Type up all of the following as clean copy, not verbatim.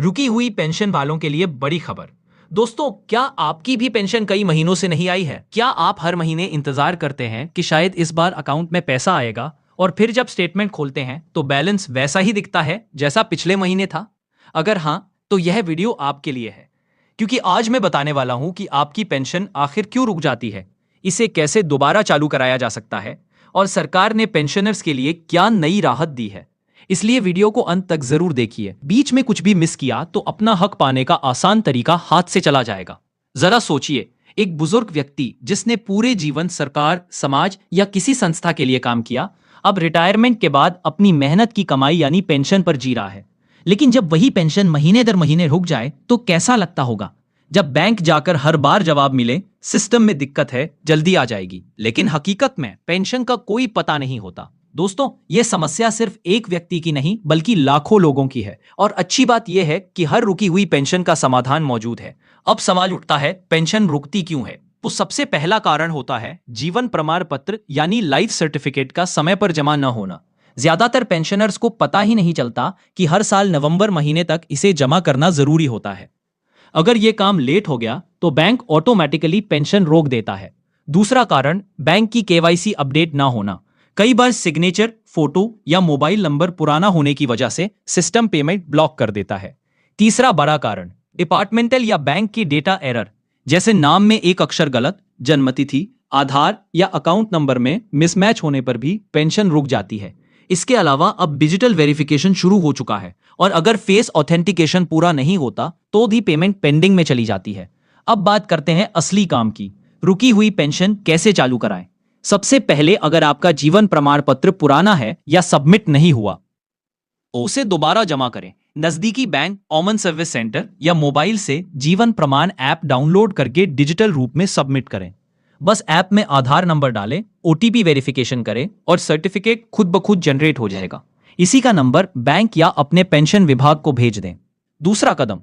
रुकी हुई पेंशन वालों के लिए बड़ी खबर। दोस्तों, क्या आपकी भी पेंशन कई महीनों से नहीं आई है? क्या आप हर महीने इंतजार करते हैं कि शायद इस बार अकाउंट में पैसा आएगा और फिर जब स्टेटमेंट खोलते हैं तो बैलेंस वैसा ही दिखता है जैसा पिछले महीने था? अगर हाँ, तो यह वीडियो आपके लिए है, क्योंकि आज मैं बताने वाला हूं कि आपकी पेंशन आखिर क्यों रुक जाती है, इसे कैसे दोबारा चालू कराया जा सकता है और सरकार ने पेंशनर्स के लिए क्या नई राहत दी है। इसलिए वीडियो को अंत तक जरूर देखिए। बीच में कुछ भी मिस किया तो अपना हक पाने का आसान तरीका हाथ से चला जाएगा। जरा सोचिए, एक बुजुर्ग व्यक्ति जिसने पूरे जीवन सरकार, समाज या किसी संस्था के लिए काम किया, अब रिटायरमेंट के बाद अपनी मेहनत की कमाई यानी पेंशन पर जी रहा है। लेकिन जब वही पेंशन महीने दर महीने रुक जाए तो कैसा लगता होगा? जब बैंक जाकर हर बार जवाब मिले, सिस्टम में दिक्कत है, जल्दी आ जाएगी, लेकिन हकीकत में पेंशन का कोई पता नहीं होता। दोस्तों, यह समस्या सिर्फ एक व्यक्ति की नहीं बल्कि लाखों लोगों की है। और अच्छी बात यह है कि हर रुकी हुई पेंशन का समाधान मौजूद है। अब सवाल उठता है, पेंशन रुकती क्यों है? तो सबसे पहला कारण होता है जीवन प्रमाण पत्र यानी लाइफ सर्टिफिकेट का समय पर जमा न होना। ज्यादातर पेंशनर्स को पता ही नहीं चलता कि हर साल नवंबर महीने तक इसे जमा करना जरूरी होता है। अगर यह काम लेट हो गया तो बैंक ऑटोमेटिकली पेंशन रोक देता है। दूसरा कारण बैंक की केवाईसी अपडेट ना होना। कई बार सिग्नेचर, फोटो या मोबाइल नंबर पुराना होने की वजह से सिस्टम पेमेंट ब्लॉक कर देता है। तीसरा बड़ा कारण डिपार्टमेंटल या बैंक की डेटा एरर, जैसे नाम में एक अक्षर गलत, जन्मतिथि, आधार या अकाउंट नंबर में मिसमैच होने पर भी पेंशन रुक जाती है। इसके अलावा अब डिजिटल वेरिफिकेशन शुरू हो चुका है और अगर फेस ऑथेंटिकेशन पूरा नहीं होता तो भी पेमेंट पेंडिंग में चली जाती है। अब बात करते हैं असली काम की, रुकी हुई पेंशन कैसे चालू कराएं। सबसे पहले, अगर आपका जीवन प्रमाण पत्र पुराना है या सबमिट नहीं हुआ, उसे दोबारा जमा करें। नजदीकी बैंक, कॉमन सर्विस सेंटर या मोबाइल से जीवन प्रमाण ऐप डाउनलोड करके डिजिटल रूप में सबमिट करें। बस ऐप में आधार नंबर डालें, ओटीपी वेरिफिकेशन करें और सर्टिफिकेट खुद ब खुद जनरेट हो जाएगा। इसी का नंबर बैंक या अपने पेंशन विभाग को भेज दें। दूसरा कदम,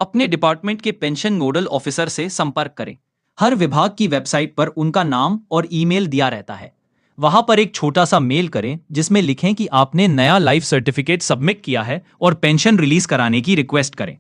अपने डिपार्टमेंट के पेंशन नोडल ऑफिसर से संपर्क करें। हर विभाग की वेबसाइट पर उनका नाम और ईमेल दिया रहता है। वहां पर एक छोटा सा मेल करें जिसमें लिखें कि आपने नया लाइफ सर्टिफिकेट सबमिट किया है और पेंशन रिलीज कराने की रिक्वेस्ट करें।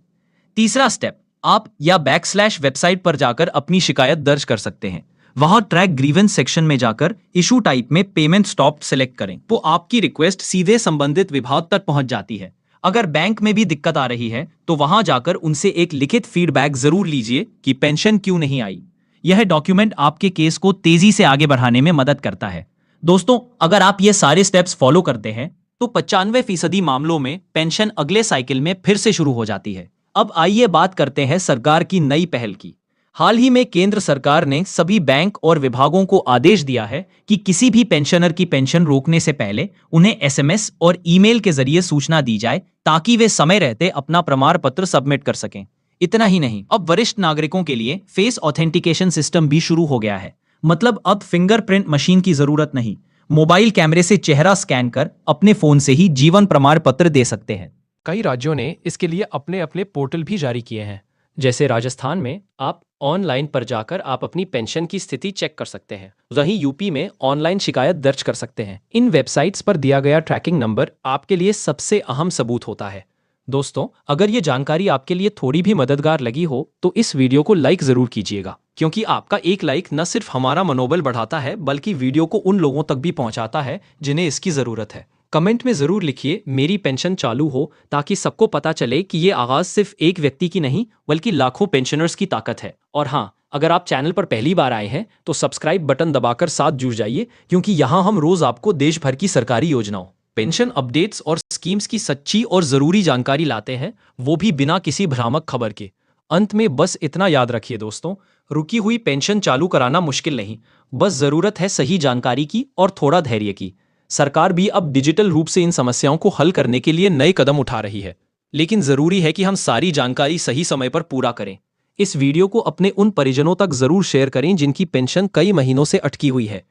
तीसरा स्टेप, आप या बैकस्लैश वेबसाइट पर जाकर अपनी शिकायत दर्ज कर सकते हैं। वहां ट्रैक ग्रीवेंस सेक्शन में जाकर इशू टाइप में पेमेंट स्टॉप सेलेक्ट करें तो आपकी रिक्वेस्ट सीधे संबंधित विभाग तक पहुंच जाती है। अगर बैंक में भी दिक्कत आ रही है तो वहां जाकर उनसे एक लिखित फीडबैक जरूर लीजिए कि पेंशन क्यों नहीं आई। यह डॉक्यूमेंट आपके केस को तेजी से आगे बढ़ाने में मदद करता है। दोस्तों, अगर आप ये सारे स्टेप्स फॉलो करते हैं तो 95% मामलों में पेंशन अगले साइकिल में फिर से शुरू हो जाती है। अब आइए बात करते हैं सरकार की नई पहल की। हाल ही में केंद्र सरकार ने सभी बैंक और विभागों को आदेश दिया है कि किसी भी पेंशनर की पेंशन रोकने से पहले उन्हें एसएमएस और ईमेल के जरिए सूचना दी जाए ताकि वे समय रहते अपना प्रमाण पत्र सबमिट कर सकें। इतना ही नहीं, अब वरिष्ठ नागरिकों के लिए फेस ऑथेंटिकेशन सिस्टम भी शुरू हो गया है। मतलब अब फिंगरप्रिंट मशीन की जरूरत नहीं, मोबाइल कैमरे से चेहरा स्कैन कर अपने फोन से ही जीवन प्रमाण पत्र दे सकते हैं। कई राज्यों ने इसके लिए अपने अपने पोर्टल भी जारी किए हैं। जैसे राजस्थान में आप ऑनलाइन पर जाकर आप अपनी पेंशन की स्थिति चेक कर सकते हैं। वहीं यूपी में ऑनलाइन शिकायत दर्ज कर सकते हैं। इन वेबसाइट्स पर दिया गया ट्रैकिंग नंबर आपके लिए सबसे अहम सबूत होता है। दोस्तों, अगर ये जानकारी आपके लिए थोड़ी भी मददगार लगी हो तो इस वीडियो को लाइक जरूर कीजिएगा, क्योंकि आपका एक लाइक न सिर्फ हमारा मनोबल बढ़ाता है बल्कि वीडियो को उन लोगों तक भी पहुंचाता है जिन्हें इसकी जरूरत है। कमेंट में जरूर लिखिए मेरी पेंशन चालू हो, ताकि सबको पता चले कि ये आगाज सिर्फ एक व्यक्ति की नहीं बल्कि लाखों पेंशनर्स की ताकत है। और हाँ, अगर आप चैनल पर पहली बार आए हैं तो सब्सक्राइब बटन दबाकर साथ जुड़ जाइए, क्योंकि यहाँ हम रोज आपको देश भर की सरकारी योजनाओं, पेंशन अपडेट्स और स्कीम्स की सच्ची और जरूरी जानकारी लाते हैं, वो भी बिना किसी भ्रामक खबर के। अंत में बस इतना याद रखिए दोस्तों, रुकी हुई पेंशन चालू कराना मुश्किल नहीं, बस जरूरत है सही जानकारी की और थोड़ा धैर्य की। सरकार भी अब डिजिटल रूप से इन समस्याओं को हल करने के लिए नए कदम उठा रही है, लेकिन जरूरी है कि हम सारी जानकारी सही समय पर पूरा करें। इस वीडियो को अपने उन परिजनों तक जरूर शेयर करें जिनकी पेंशन कई महीनों से अटकी हुई है।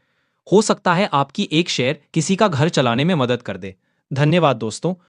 हो सकता है आपकी एक शेयर किसी का घर चलाने में मदद कर दे। धन्यवाद दोस्तों।